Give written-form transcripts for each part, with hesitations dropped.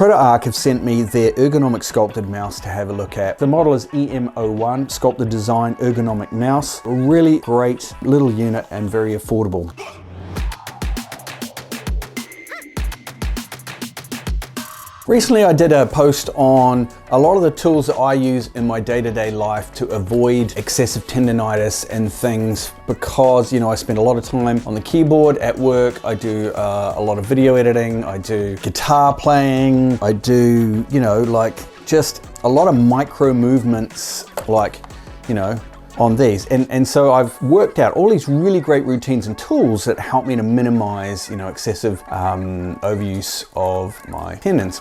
ProtoArc have sent me their ergonomic sculpted mouse to have a look at. The model is EM01, sculpted design ergonomic mouse. A really great little unit and very affordable. Recently I did a post on a lot of the tools that I use in my day-to-day life to avoid excessive tendonitis and things because, you know, I spend a lot of time on the keyboard at work. I do a lot of video editing, I do guitar playing, I do, you know, like just a lot of micro movements, like, you know, on these. And so I've worked out all these really great routines and tools that help me to minimize, you know, excessive overuse of my tendons.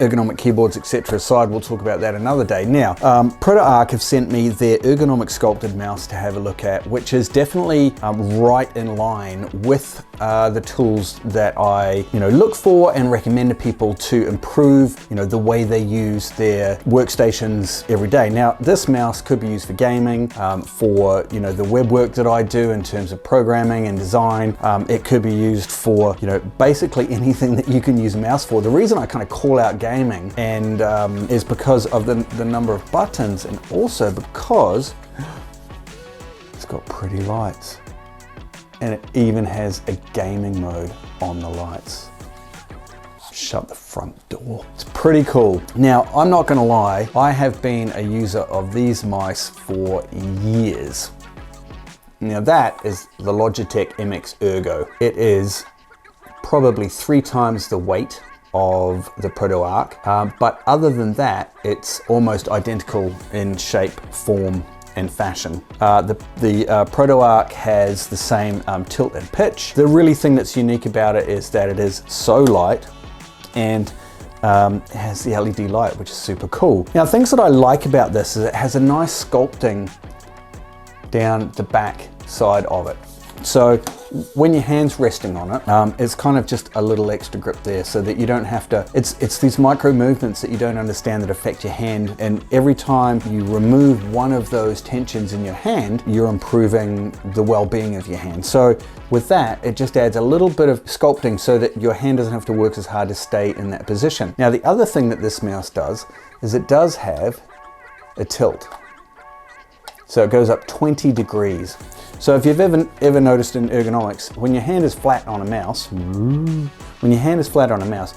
Ergonomic keyboards, etc. aside, we'll talk about that another day. Now, ProtoArc have sent me their ergonomic sculpted mouse to have a look at, which is definitely right in line with the tools that I, you know, look for and recommend to people to improve, you know, the way they use their workstations every day. Now, this mouse could be used for gaming, for, you know, the web work that I do in terms of programming and design. It could be used for, you know, basically anything that you can use a mouse for. The reason I kind of call out gaming and is because of the number of buttons, and also because it's got pretty lights and it even has a gaming mode on the lights. Shut the front door. It's pretty cool. Now, I'm not gonna lie, I have been a user of these mice for years. Now that is the Logitech MX Ergo. It is probably 3 times the weight of the ProtoArc, but other than that, it's almost identical in shape, form, and fashion. The ProtoArc has the same tilt and pitch. The really thing that's unique about it is that it is so light and it has the LED light, which is super cool. Now, things that I like about this is it has a nice sculpting down the back side of it. So when your hand's resting on it, it's kind of just a little extra grip there so that you don't have to, it's these micro movements that you don't understand that affect your hand, and every time you remove one of those tensions in your hand, you're improving the well-being of your hand. So with that, it just adds a little bit of sculpting so that your hand doesn't have to work as hard to stay in that position. Now, the other thing that this mouse does is it does have a tilt. So it goes up 20 degrees. So if you've ever noticed in ergonomics, when your hand is flat on a mouse,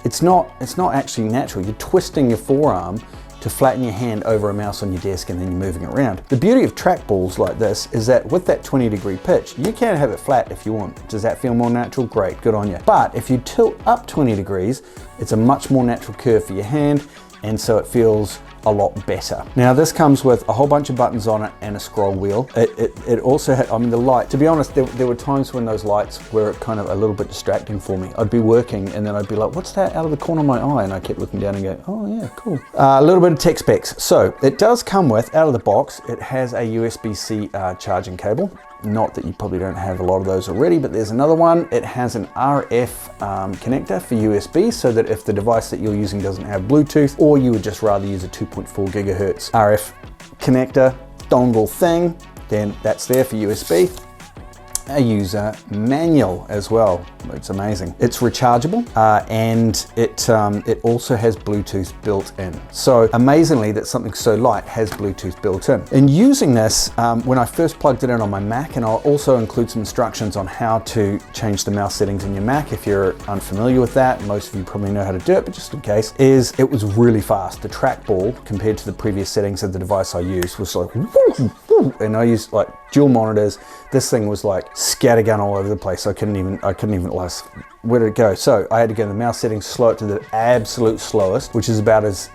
it's not actually natural. You're twisting your forearm to flatten your hand over a mouse on your desk, and then you're moving it around. The beauty of trackballs like this is that with that 20-degree pitch, you can have it flat if you want. Does that feel more natural? Great, good on you. But if you tilt up 20 degrees, it's a much more natural curve for your hand, and so it feels a lot better. Now, this comes with a whole bunch of buttons on it and a scroll wheel. It also had, I mean, the light, to be honest, there were times when those lights were kind of a little bit distracting for me. I'd be working and then I'd be like, what's that out of the corner of my eye? And I kept looking down and going, oh yeah, cool. A little bit of tech specs. So it does come with, out of the box, it has a USB-C charging cable. Not that you probably don't have a lot of those already, but there's another one. It has an RF connector for USB, so that if the device that you're using doesn't have Bluetooth, or you would just rather use a 2.4 gigahertz RF connector dongle thing, then that's there for USB. A user manual as well. It's amazing. It's rechargeable and it also has Bluetooth built in. So amazingly, that something so light has Bluetooth built in. In using this, when I first plugged it in on my Mac, and I'll also include some instructions on how to change the mouse settings in your Mac if you're unfamiliar with that. Most of you probably know how to do it, but just in case, it was really fast. The trackball, compared to the previous settings of the device I used, was like, woo, woo, and I used like dual monitors. This thing was like scattergun all over the place. I couldn't even realize where did it go. So I had to go to the mouse settings, slow it to the absolute slowest, which is about as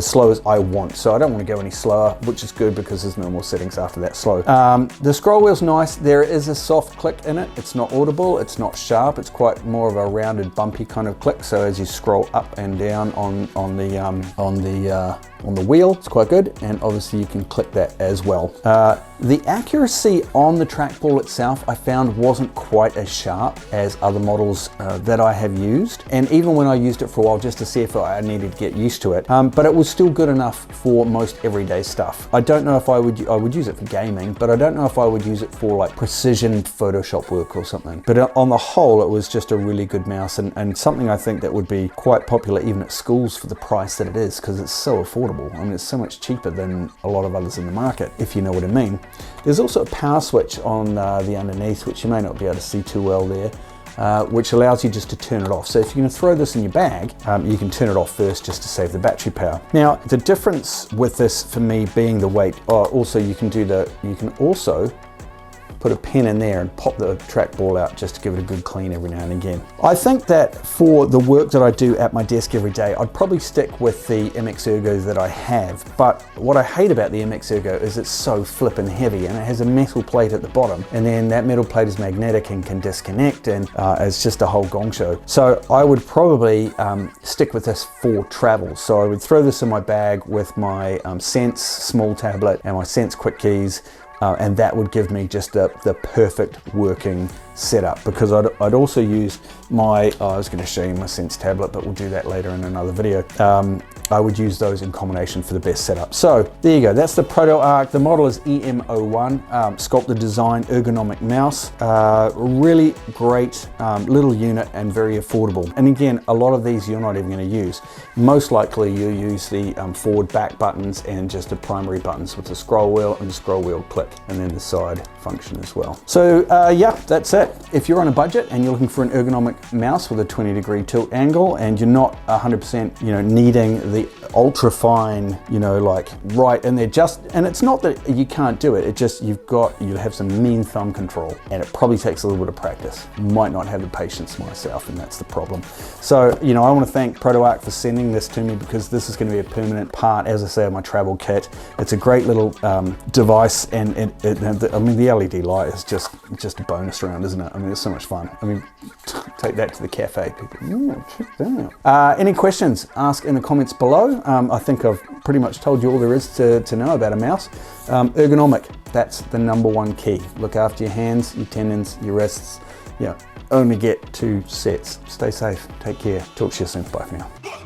slow as I want. So I don't want to go any slower, which is good because there's no more settings after that slow. The scroll wheel's nice. There is a soft click in it. It's not audible. It's not sharp. It's quite more of a rounded, bumpy kind of click. So as you scroll up and down on the on the wheel. It's quite good, and obviously you can click that as well. The accuracy on the trackball itself I found wasn't quite as sharp as other models that I have used, and even when I used it for a while just to see if I needed to get used to it, but it was still good enough for most everyday stuff. I don't know if I would use it for gaming, but I don't know if I would use it for like precision Photoshop work or something. But on the whole, it was just a really good mouse, and something I think that would be quite popular even at schools for the price that it is, because it's so affordable. I mean, it's so much cheaper than a lot of others in the market, if you know what I mean. There's also a power switch on the underneath, which you may not be able to see too well there, which allows you just to turn it off. So if you're going to throw this in your bag, you can turn it off first just to save the battery power. Now, the difference with this for me being the weight, also you can also put a pen in there and pop the trackball out just to give it a good clean every now and again. I think that for the work that I do at my desk every day, I'd probably stick with the MX Ergo that I have. But what I hate about the MX Ergo is it's so flippin' heavy, and it has a metal plate at the bottom, and then that metal plate is magnetic and can disconnect, and it's just a whole gong show. So I would probably stick with this for travel. So I would throw this in my bag with my Sense small tablet and my Sense quick keys, and that would give me just the perfect working setup, because I'd also use my, I was going to show you my Sense tablet, but we'll do that later in another video. I would use those in combination for the best setup. So there you go, that's the ProtoArc. The model is EM01, sculpted design, ergonomic mouse. Really great little unit and very affordable. And again, a lot of these you're not even going to use. Most likely you'll use the forward back buttons and just the primary buttons with the scroll wheel and the scroll wheel click, and then the side function as well. So yeah, that's it. If you're on a budget and you're looking for an ergonomic mouse with a 20-degree tilt angle, and you're not 100% needing the ultra fine, like right in there, and it's not that you can't do it, it just you have some mean thumb control, and it probably takes a little bit of practice. Might not have the patience myself, and that's the problem. So I want to thank ProtoArc for sending this to me, because this is going to be a permanent part, as I say, of my travel kit. It's a great little device, and I mean, the LED light is just a bonus round, isn't it? I mean, it's so much fun. I mean, take that to the cafe, people. Check that out. Any questions, ask in the comments below. I think I've pretty much told you all there is to know about a mouse. Ergonomic, that's the #1 key. Look after your hands, your tendons, your wrists. Only get 2 sets. Stay safe, take care. Talk to you soon. Bye for now.